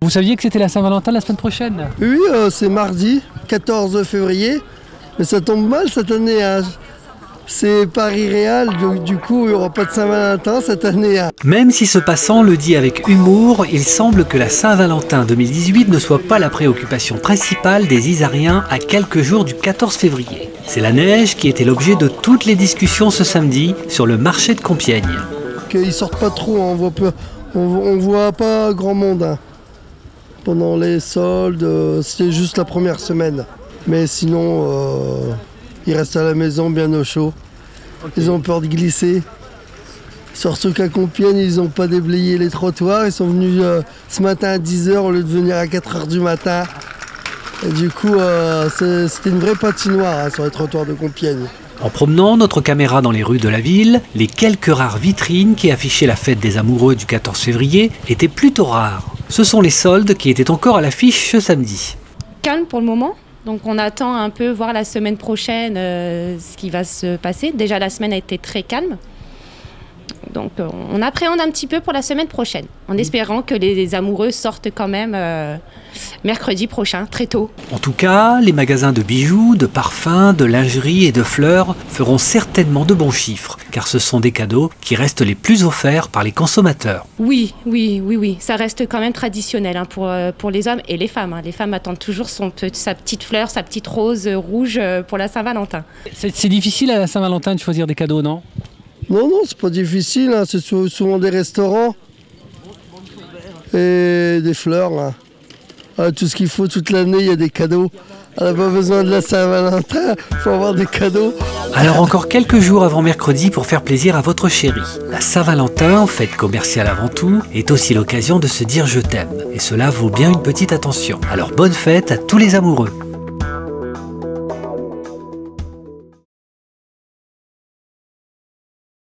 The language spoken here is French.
Vous saviez que c'était la Saint-Valentin la semaine prochaine? Oui, c'est mardi, 14 février. Mais ça tombe mal cette année. Hein. C'est Paris-Réal, du coup il n'y aura pas de Saint-Valentin cette année. Hein. Même si ce passant le dit avec humour, il semble que la Saint-Valentin 2018 ne soit pas la préoccupation principale des Isariens à quelques jours du 14 février. C'est la neige qui était l'objet de toutes les discussions ce samedi sur le marché de Compiègne. Ils sortent pas trop, hein. On voit pas grand monde. Hein. Pendant les soldes, c'était juste la première semaine. Mais sinon, ils restent à la maison bien au chaud. Okay. Ils ont peur de glisser. Surtout qu'à Compiègne, ils n'ont pas déblayé les trottoirs. Ils sont venus ce matin à 10h au lieu de venir à 4h du matin. Et du coup, c'était une vraie patinoire hein, sur les trottoirs de Compiègne. En promenant notre caméra dans les rues de la ville, les quelques rares vitrines qui affichaient la fête des amoureux du 14 février étaient plutôt rares. Ce sont les soldes qui étaient encore à l'affiche ce samedi. Calme pour le moment. Donc on attend un peu voir la semaine prochaine ce qui va se passer. Déjà la semaine a été très calme. Donc on appréhende un petit peu pour la semaine prochaine, en espérant que les amoureux sortent quand même mercredi prochain, très tôt. En tout cas, les magasins de bijoux, de parfums, de lingerie et de fleurs feront certainement de bons chiffres, car ce sont des cadeaux qui restent les plus offerts par les consommateurs. Oui, ça reste quand même traditionnel hein, pour les hommes et les femmes. Hein. Les femmes attendent toujours sa petite fleur, sa petite rose rouge pour la Saint-Valentin. C'est difficile à la Saint-Valentin de choisir des cadeaux, non ? Non, c'est pas difficile, hein. C'est souvent des restaurants et des fleurs. Hein. Tout ce qu'il faut toute l'année, il y a des cadeaux. On n'a pas besoin de la Saint-Valentin, il faut avoir des cadeaux. Alors encore quelques jours avant mercredi pour faire plaisir à votre chérie. La Saint-Valentin, fête commerciale avant tout, est aussi l'occasion de se dire je t'aime. Et cela vaut bien une petite attention. Alors bonne fête à tous les amoureux.